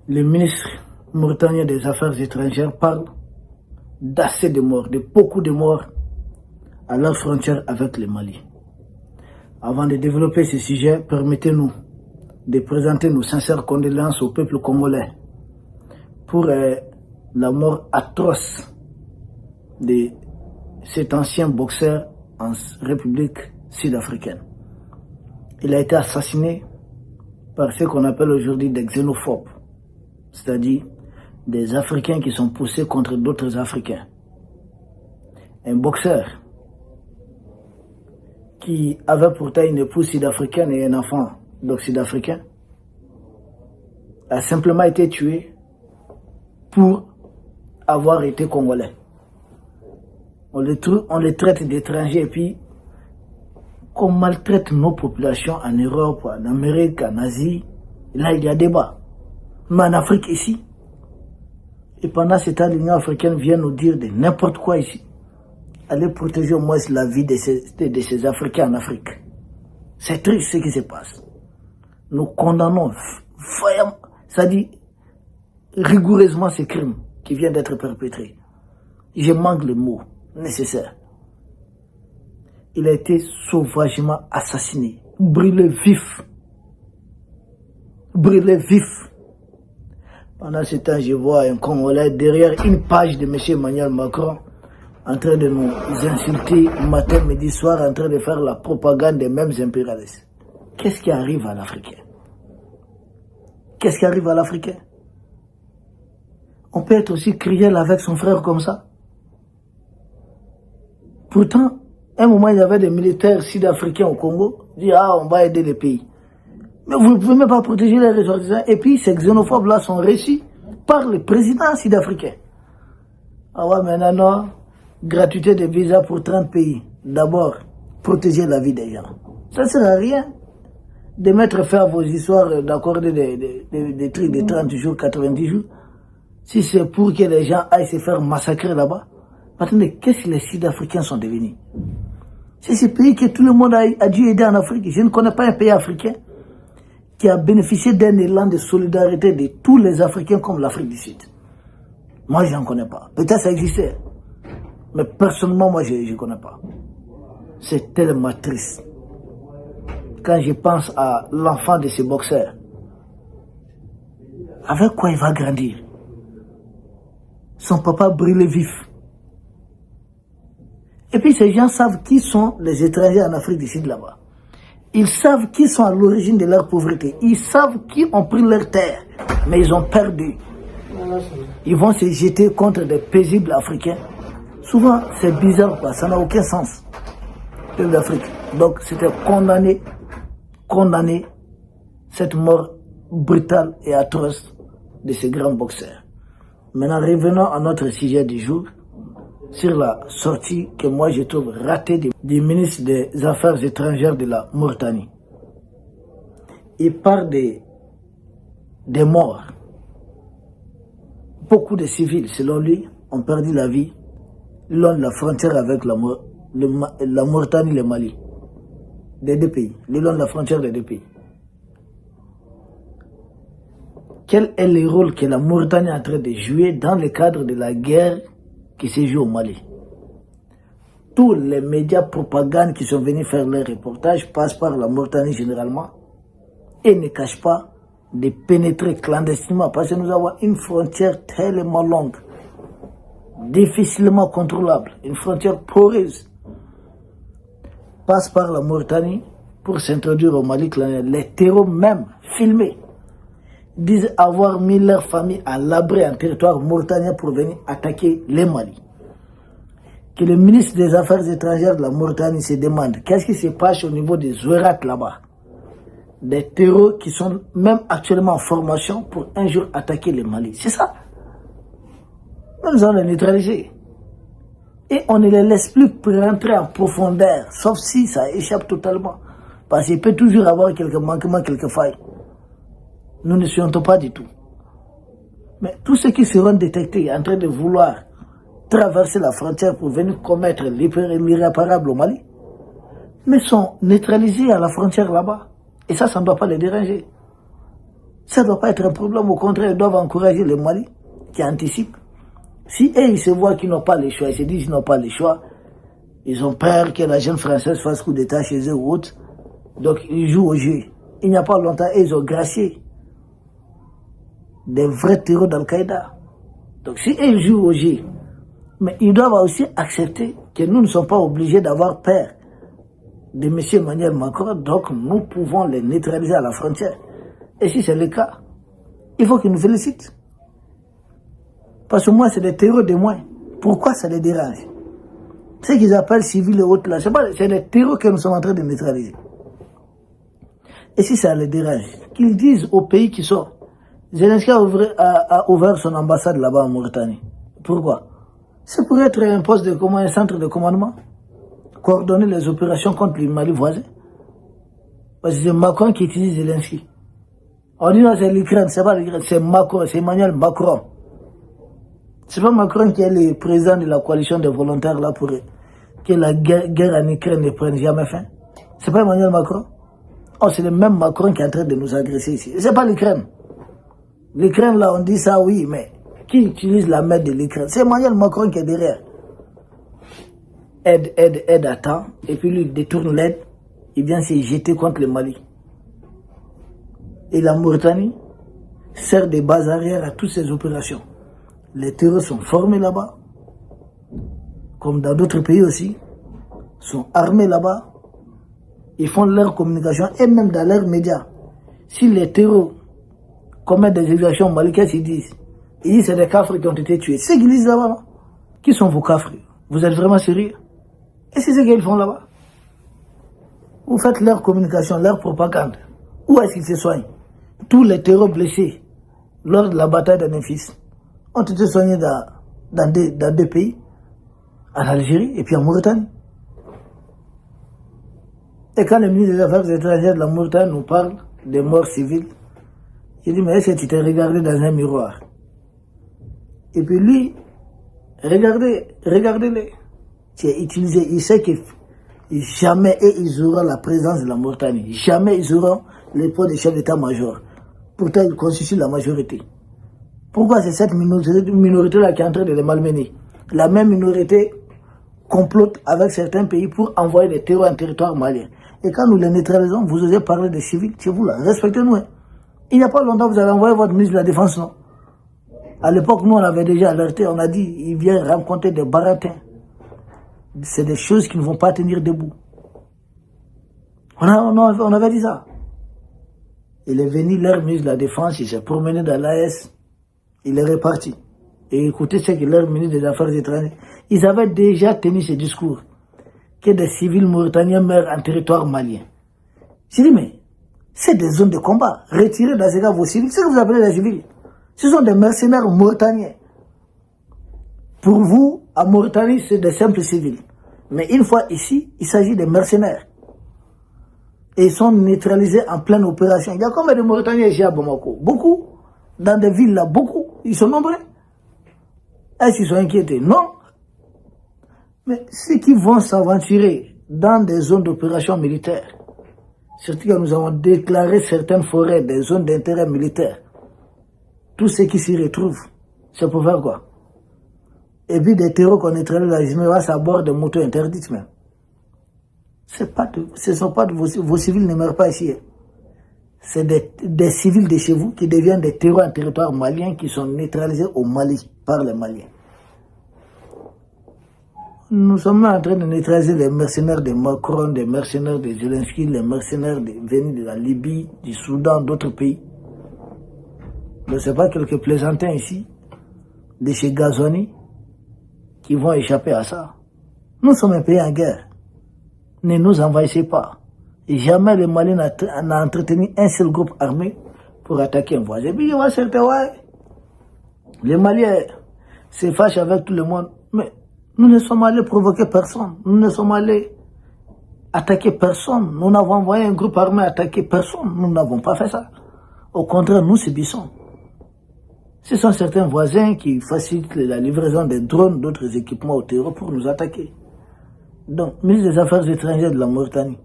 Le ministre mauritanien des Affaires étrangères parle d'assez de morts, de beaucoup de morts à leur frontière avec le Mali. Avant de développer ce sujet, permettez-nous de présenter nos sincères condoléances au peuple congolais pour la mort atroce de cet ancien boxeur en République sud-africaine. Il a été assassiné par ce qu'on appelle aujourd'hui des xénophobes, c'est-à-dire des Africains qui sont poussés contre d'autres Africains. Un boxeur qui avait pourtant une épouse sud-africaine et un enfant sud-africain a simplement été tué pour avoir été congolais. On les traite d'étrangers et puis qu'on maltraite nos populations en Europe, en Amérique, en Asie. Là, il y a débat. Mais en Afrique, ici, et pendant ce temps, l'Union africaine vient nous dire de n'importe quoi ici. Allez protéger au moins la vie de ces Africains en Afrique. C'est triste ce qui se passe. Nous condamnons c'est-à-dire rigoureusement ces crimes qui viennent d'être perpétrés. Je manque le mot nécessaire. Il a été sauvagement assassiné, brûlé vif. Brûlé vif. Pendant ce temps, je vois un Congolais derrière une page de M. Emmanuel Macron en train de nous insulter matin, midi, soir, en train de faire la propagande des mêmes impérialistes. Qu'est-ce qui arrive à l'Africain? Qu'est-ce qui arrive à l'Africain? On peut être aussi cruel avec son frère comme ça. Pourtant, à un moment, il y avait des militaires sud-africains au Congo, qui disaient, on va aider les pays. Mais vous ne pouvez même pas protéger les ressortissants. Et puis, ces xénophobes-là sont reçus par le président sud-africain. Ah ouais, maintenant, non, gratuité de visa pour 30 pays. D'abord, protéger la vie des gens. Ça ne sert à rien de mettre fin à vos histoires d'accorder des trucs de 30 jours, 90 jours. Si c'est pour que les gens aillent se faire massacrer là-bas. Attendez, qu'est-ce que les Sud-Africains sont devenus? C'est ce pays que tout le monde a dû aider en Afrique. Je ne connais pas un pays africain qui a bénéficié d'un élan de solidarité de tous les Africains comme l'Afrique du Sud. Moi, je n'en connais pas. Peut-être ça existait. Mais personnellement, moi, je ne connais pas. C'est tellement triste. Quand je pense à l'enfant de ce boxeur, avec quoi il va grandir? Son papa brûlé vif. Et puis ces gens savent qui sont les étrangers en Afrique du Sud là-bas. Ils savent qui sont à l'origine de leur pauvreté. Ils savent qui ont pris leur terre, mais ils ont perdu. Ils vont se jeter contre des paisibles Africains. Souvent, c'est bizarre, quoi. Ça n'a aucun sens. Peuple d'Afrique. Donc, c'était condamner cette mort brutale et atroce de ces grands boxeurs. Maintenant, revenons à notre sujet du jour, sur la sortie que moi je trouve ratée du ministre des Affaires étrangères de la Mauritanie. Il parle des morts. Beaucoup de civils, selon lui, ont perdu la vie le long de la frontière avec la Mauritanie et le Mali. Des deux pays, le long de la frontière des deux pays. Quel est le rôle que la Mauritanie est en train de jouer dans le cadre de la guerre qui se joue au Mali? Tous les médias propagande qui sont venus faire leurs reportages passent par la Mauritanie généralement et ne cachent pas de pénétrer clandestinement parce que nous avons une frontière tellement longue, difficilement contrôlable, une frontière poreuse. Passe par la Mauritanie pour s'introduire au Mali. Les terreaux même filmés disent avoir mis leur famille à l'abri en territoire mauritanien pour venir attaquer les Mali. Que le ministre des Affaires étrangères de la Mauritanie se demande qu'est-ce qui se passe au niveau des Zouerat là-bas. Des terreaux qui sont même actuellement en formation pour un jour attaquer les Mali. C'est ça. Nous allons les neutraliser. Et on ne les laisse plus rentrer en profondeur, sauf si ça échappe totalement. Parce qu'il peut toujours avoir quelques manquements, quelques failles. Nous ne suivons pas du tout. Mais tous ceux qui seront détectés en train de vouloir traverser la frontière pour venir commettre l'irréparable au Mali, mais sont neutralisés à la frontière là-bas. Et ça ne doit pas les déranger. Ça ne doit pas être un problème. Au contraire, ils doivent encourager le Mali qui anticipe. Si eux, ils se voient qu'ils n'ont pas le choix, ils se disent qu'ils n'ont pas le choix, ils ont peur que la jeune française fasse coup d'état chez eux ou autre. Donc, ils jouent au jeu. Il n'y a pas longtemps, ils ont gracié des vrais terreurs d'Al-Qaïda. Donc, si ils jouent au jeu, mais ils doivent aussi accepter que nous ne sommes pas obligés d'avoir peur de M. Emmanuel Macron, donc nous pouvons les neutraliser à la frontière. Et si c'est le cas, il faut qu'ils nous félicitent. Parce que moi, c'est des terreurs de moins. Pourquoi ça les dérange? Ce qu'ils appellent civils et autres là, c'est des terreurs que nous sommes en train de neutraliser. Et si ça les dérange, qu'ils disent aux pays qui sont... Zelensky a ouvert son ambassade là-bas en Mauritanie. Pourquoi? C'est pour être un poste de un centre de commandement, coordonner les opérations contre le Mali voisin. Parce que c'est Macron qui utilise Zelensky. On dit non, c'est l'Ukraine, c'est pas l'Ukraine, c'est Macron, c'est Emmanuel Macron. C'est pas Macron qui est le président de la coalition des volontaires là pour que la guerre en Ukraine ne prenne jamais fin. C'est pas Emmanuel Macron. Oh, c'est le même Macron qui est en train de nous agresser ici. C'est pas l'Ukraine. L'Ukraine là, on dit ça oui, mais qui utilise la main de l'Ukraine? C'est Emmanuel Macron qui est derrière. Aide à temps, et puis lui il détourne l'aide, il vient se jeter contre le Mali. Et la Mauritanie sert de base arrière à toutes ces opérations. Les terroristes sont formés là-bas, comme dans d'autres pays aussi, sont armés là-bas, ils font leur communication, et même dans leurs médias. Si les terroristes commettent des exactions au Mali, qu'est-ce qu'ils disent? Ils disent que c'est des cafres qui ont été tués. C'est ce qu'ils disent là-bas, non? Qui sont vos cafres? Vous êtes vraiment sérieux? Et c'est ce qu'ils font là-bas. Vous faites leur communication, leur propagande. Où est-ce qu'ils se soignent? Tous les terroristes blessés lors de la bataille de Memphis ont été soignés dans deux pays, en Algérie et puis en Mauritanie. Et quand le ministre des Affaires étrangères de la Mauritanie nous parle des morts civiles, il dit, mais est-ce que tu t'es regardé dans un miroir? Et puis lui, regardez-le. Tu es utilisé, il sait que jamais ils auront la présence de la Mauritanie. Jamais ils auront le poids des chefs d'état-major. Pourtant, ils constituent la majorité. Pourquoi c'est cette minorité-là qui est en train de les malmener? La même minorité complote avec certains pays pour envoyer des terreurs en territoire malien. Et quand nous les neutralisons, vous osez parler des civils, c'est vous là, respectez-nous. Hein. Il n'y a pas longtemps, vous avez envoyé votre ministre de la Défense, non? À l'époque, nous, on avait déjà alerté, on a dit, il vient rencontrer des baratins. C'est des choses qui ne vont pas tenir debout. On avait dit ça. Il est venu, leur ministre de la Défense, il s'est promené dans l'AS, il est reparti. Et écoutez ce que leur ministre des Affaires étrangères, ils avaient déjà tenu ce discours, que des civils mauritaniens meurent en territoire malien. J'ai dit, mais c'est des zones de combat. Retirez dans ce cas vos civils. Ce que vous appelez les civils, ce sont des mercenaires mauritaniens. Pour vous, en Mauritanie, c'est des simples civils. Mais une fois ici, il s'agit de mercenaires. Et ils sont neutralisés en pleine opération. Il y a combien de Mauritaniens ici à Bamako? Beaucoup. Dans des villes là, beaucoup. Ils sont nombreux. Est-ce qu'ils sont inquiétés? Non. Mais ceux qui vont s'aventurer dans des zones d'opération militaire, surtout que nous avons déclaré certaines forêts des zones d'intérêt militaire, tous ceux qui s'y retrouvent, c'est pour faire quoi? Et puis des terreaux qu'on neutralise la Jiméras à bord de motos interdites même. Ce ne sont pas vos civils ne meurent pas ici. C'est des civils de chez vous qui deviennent des terreaux en territoire malien qui sont neutralisés au Mali par les Maliens. Nous sommes en train de neutraliser les mercenaires de Macron, des mercenaires de Zelensky, les mercenaires venus de la Libye, du Soudan, d'autres pays. Ce n'est pas quelques plaisantins ici, de chez Gazoni, qui vont échapper à ça. Nous sommes un pays en guerre. Ne nous envahissez pas. Et jamais le Mali n'a entretenu un seul groupe armé pour attaquer un voisin. Et puis il y a certains, ouais, les Maliens se fâchent avec tout le monde. Mais nous ne sommes allés provoquer personne. Nous ne sommes allés attaquer personne. Nous n'avons envoyé un groupe armé attaquer personne. Nous n'avons pas fait ça. Au contraire, nous subissons. Ce sont certains voisins qui facilitent la livraison des drones, d'autres équipements au terreau pour nous attaquer. Donc, ministre des Affaires étrangères de la Mauritanie,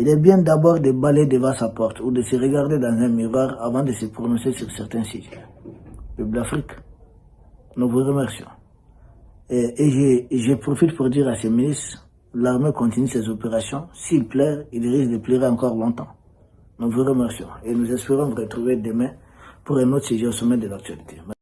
Il est bien d'abord de balayer devant sa porte ou de se regarder dans un miroir avant de se prononcer sur certains sujets. Peuple d'Afrique, nous vous remercions. Et je profite pour dire à ces ministres, l'armée continue ses opérations. S'il pleure, il risque de pleurer encore longtemps. Nous vous remercions et nous espérons vous retrouver demain pour un autre sujet au sommet de l'actualité.